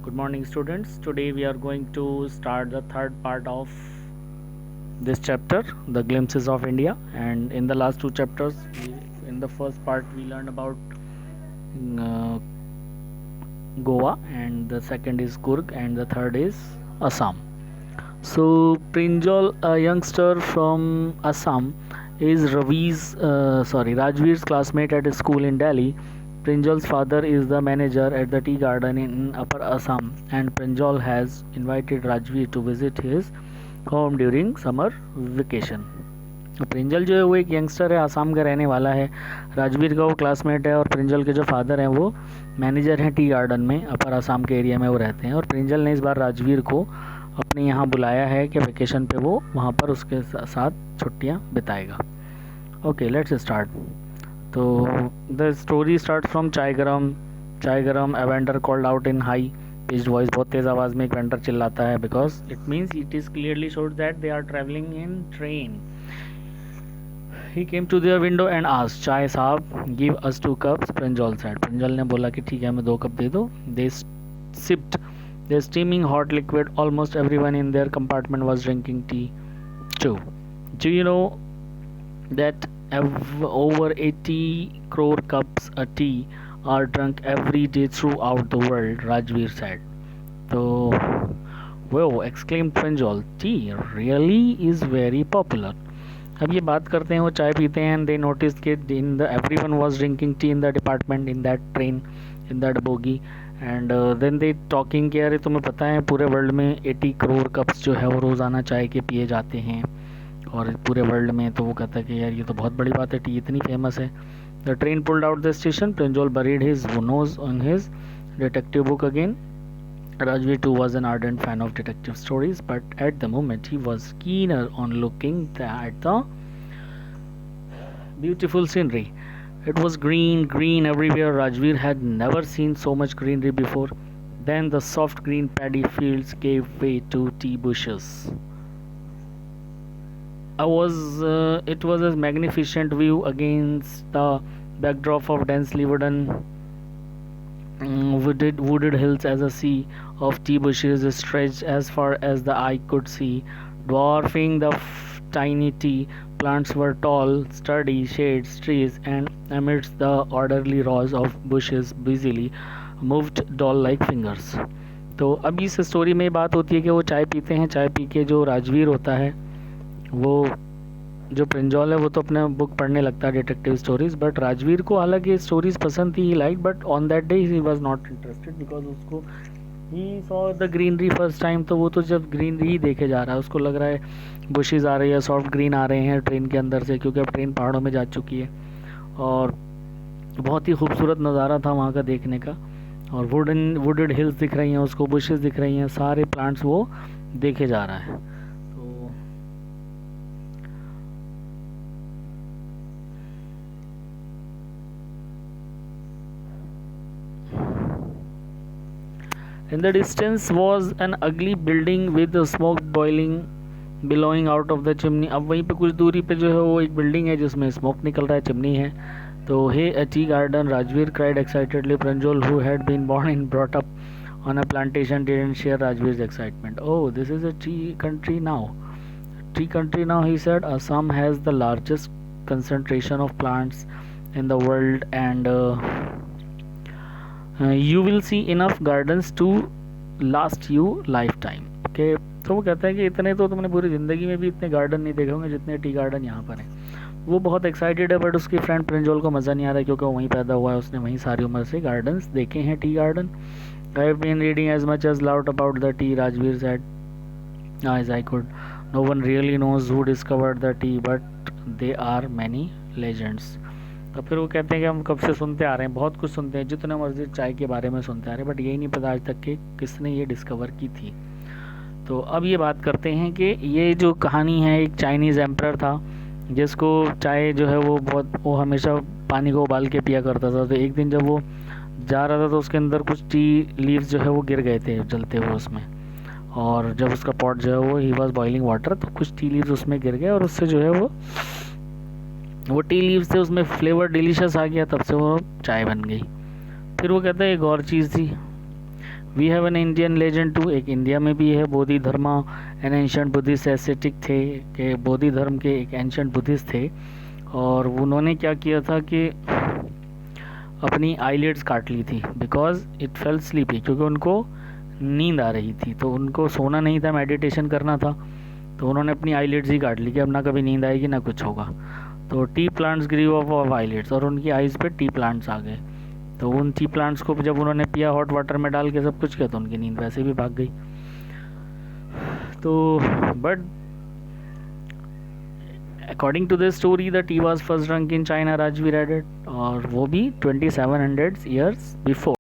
Good morning, students. Today we are going to start the third part of this chapter, The Glimpses of India. And in the last two chapters, in the first part, we learned about uh, Goa, and the second is Kurg, and the third is Assam. So, Prinjal, a youngster from Assam, is Rajveer's classmate at a school in Delhi. Prinjal's father is the manager at the tea garden in Upper Assam, and Prinjal has invited Rajveer to visit his home during summer vacation. प्रिंजल जो है वो एक youngster है, आसाम का रहने वाला है। राजवीर का वो क्लासमेट है और प्रिंजल के जो फादर हैं वो मैनेजर हैं टी गार्डन में, अपर आसाम के एरिया में वो रहते हैं। और प्रिंजल ने इस बार राजवीर को अपने यहाँ बुलाया है कि वेकेशन पे वो वहाँ पर उसके साथ छुट्टियाँ बिताएगा। Okay, let's start. तो the story start from chai garam a vendor called out in high pitched voice. बहुत तेज़ आवाज़ में एक वेंडर चिल्लाता है, because it means it is clearly showed that they are travelling in train. He came to their window and asked, "चाय साहब, give us 2 cups." Prinjal said. Prinjal ने बोला कि ठीक है, हमें 2 कप दे दो। They sipped the steaming hot liquid. Almost everyone in their compartment was drinking tea too. Do you know that over 80 crore cups of tea are drunk every day throughout the world? Rajveer said. So, wow, exclaimed Prinjal. Tea really is very popular. अब ये बात करते हैं, वो चाय पीते हैं, and they notice कि in the everyone was drinking tea in the department, in that train, in that bogie. And then they talking कि अरे तुम्हें पता है पूरे वर्ल्ड में 80 करोड़ कप्स जो है वो रोज़ाना चाय के पिए जाते हैं और पूरे वर्ल्ड में। तो वो कहता है कि यार ये तो बहुत बड़ी बात है, टी इतनी फेमस है। The train pulled out the station. Pranjal buried his nose on his detective book again. Rajveer too was an ardent fan of detective stories, but at the moment he was keener on looking at the beautiful scenery. It was green everywhere. Rajveer had never seen so much greenery before. Then the soft green paddy fields gave way to tea bushes. It was a magnificent view against the backdrop of densely wooded hills, as a sea of tea bushes stretched as far as the eye could see, dwarfing the tiny tea plants were tall, sturdy shades trees, and amidst the orderly rows of bushes busily moved doll-like fingers. तो अब इस story में बात होती है कि वो चाय पीते हैं। चाय पी के जो राजवीर होता है, वो जो प्रिंजल है वो तो अपने बुक पढ़ने लगता है, डिटेक्टिव स्टोरीज। बट राजवीर को हालांकि स्टोरीज पसंद थी, he like, but on that day he was not interested because उसको he saw the greenery first time. तो वो तो जब ग्रीनरी ही देखे जा रहा है, उसको लग रहा है बुशेज आ रही है, सॉफ्ट ग्रीन आ रहे हैं ट्रेन के अंदर से, क्योंकि अब ट्रेन पहाड़ों में जा चुकी है और बहुत ही खूबसूरत नज़ारा था वहाँ का देखने का। और वुडेड हिल्स दिख रही हैं उसको, बुशेज दिख रही हैं, सारे प्लांट्स वो देखे जा रहा है। In the distance was an ugly building with the smoke billowing out of the chimney. अब वहीं पे कुछ दूरी पे जो है वो एक बिल्डिंग है जिसमें स्मोक निकल रहा है, चिमनी है। तो हे a tea garden, Rajveer cried excitedly. Pranjal, who had been born and brought up on a plantation, didn't share Rajveer's excitement. Oh, this is a tea country now. Tea country now, he said. Assam has the largest concentration of plants in the world, and you will see enough gardens to last you lifetime. Okay, तो वो कहता है कि इतने तो तुमने पूरी ज़िंदगी में भी इतने गार्डन नहीं देखे होंगे जितने टी गार्डन यहाँ पर हैं। वो बहुत एक्साइटेड है, बट उसकी फ्रेंड प्रिंजल को मज़ा नहीं आ रहा है क्योंकि वो वहीं पैदा हुआ है, उसने वहीं सारी उम्र से गार्डन्स देखे हैं, tea garden. I have been reading as much as loud about the tea, Rajveer said, as I could. No one really knows who discovered the tea, but they are many legends. तो फिर वो कहते हैं कि हम कब से सुनते आ रहे हैं, बहुत कुछ सुनते हैं, जितने मर्जी चाय के बारे में सुनते आ रहे हैं, बट यही नहीं पता आज तक कि किसने ये डिस्कवर की थी। तो अब ये बात करते हैं कि ये जो कहानी है, एक चाइनीज़ एम्परर था जिसको चाय जो है वो हमेशा पानी को उबाल के पिया करता था। तो एक दिन जब वो जा रहा था तो उसके अंदर कुछ टी लीव्स जो है वो गिर गए थे जलते हुए उसमें, और जब उसका पॉट जो है वो ही वॉज बॉइलिंग वाटर, तो कुछ टी लीव्स उसमें गिर गए और उससे जो है वो टी लीव्स से उसमें फ्लेवर डिलीशियस आ गया, तब से वो चाय बन गई। फिर वो कहता है एक और चीज़ थी, we have an Indian legend too, एक इंडिया में भी है Bodhi Dharma an ancient Buddhist aesthetic थे, कि बोधि धर्म के एक एंशिएंट बुद्धिस्ट थे, और उन्होंने क्या किया था कि अपनी आईलिड्स काट ली थी बिकॉज इट फेल स्लीपी, क्योंकि उनको नींद आ रही थी, तो उनको सोना नहीं था, मेडिटेशन करना था, तो उन्होंने अपनी आईलिड्स ही काट ली कि अब ना कभी नींद आएगी ना कुछ होगा। तो tea plants grew of eyelids, और उनकी आइज़ पे टी प्लांट्स आ गए, तो उन टी प्लांट्स को जब उन्होंने पिया हॉट वाटर में डाल के सब कुछ किया, तो उनकी नींद वैसे भी भाग गई। तो but according to this story the tea was first drunk in China, Rajveer added, और वो भी 2700 years before.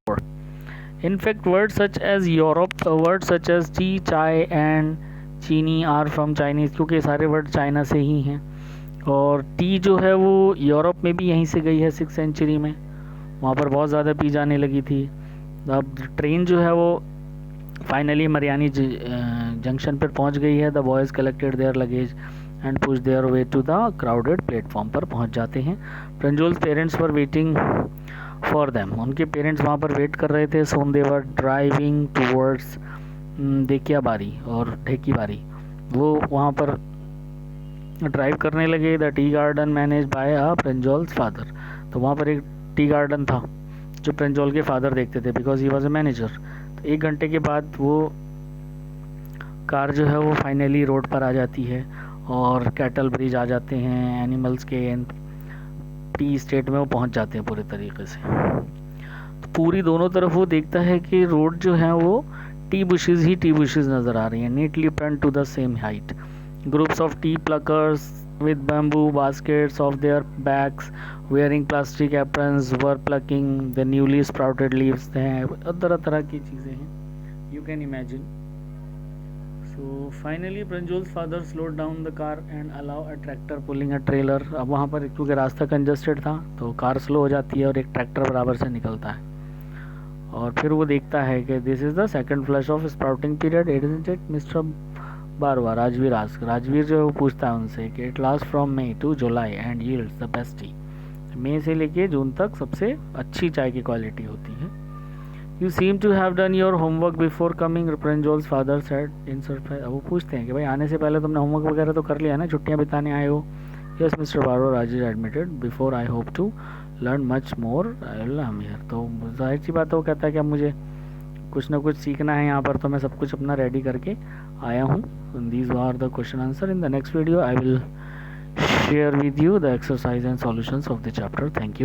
In fact, words such as Europe, words such as tea, चाय एंड चीनी आर फ्रॉम चाइनीज़, क्योंकि सारे वर्ड चाइना से ही हैं। और टी जो है वो यूरोप में भी यहीं से गई है 6th century में, वहाँ पर बहुत ज़्यादा पी जाने लगी थी। अब ट्रेन जो है वो फाइनली मरियानी जंक्शन पर पहुँच गई है। The boys collected their luggage and push their way to the crowded platform पर पहुँच जाते हैं। Pranjul's parents were waiting for them, उनके पेरेंट्स वहाँ पर वेट कर रहे थे। सोन दे वर ड्राइविंग टूवर्ड्स देखिया बारी और ढेकी बारी, वो वहाँ पर ड्राइव करने लगे। The tea garden manage by a Pranjol's father, तो वहाँ पर एक टी गार्डन था जो प्रंजोल के फादर देखते थे because he was a manager. तो 1 घंटे के बाद वो कार जो है वो फाइनली रोड पर आ जाती है और कैटल ब्रिज आ जाते हैं, एनिमल्स के टी स्टेट में वो पहुंच जाते हैं पूरे तरीके से। तो पूरी दोनों तरफ वो देखता है कि रोड जो है वो टी बुशेस ही टी बुशेस नज़र आ रही हैं, neatly plan to the same height. Groups of tea pluckers with bamboo baskets of their backs wearing plastic aprons were plucking the newly sprouted leaves। तरह तरह की चीज़ें हैं, you can imagine। So finally Pranjul's father slowed down the car and allow a tractor pulling a trailer। अब वहाँ पर क्योंकि रास्ता कंजस्टेड था तो कार स्लो हो जाती है और एक ट्रैक्टर बराबर से निकलता है, और फिर वो देखता है कि this is the second flush of sprouting period, isn't it mister Barua. Rajveer जो है वो पूछता है उनसे कि it last from May to July and yields the best tea, मई से लेके जून तक सबसे अच्छी चाय की क्वालिटी होती है। You seem to have done your homework before coming, Pranjol's father said in surprise. वो पूछते हैं कि भाई आने से पहले तुमने होमवर्क वगैरह तो कर लिया ना, छुट्टियाँ बिताने आए हो। Yes mister Baro, Rajiv admitted, before I hope to learn much more I will come here. तो जाहिर सी बात है वो कहता है कि अब मुझे कुछ ना कुछ सीखना है यहाँ पर, तो मैं सब कुछ अपना रेडी करके आया हूँ। These are the question answer. In the next video I will share with you the exercise and solutions of the chapter. Thank you.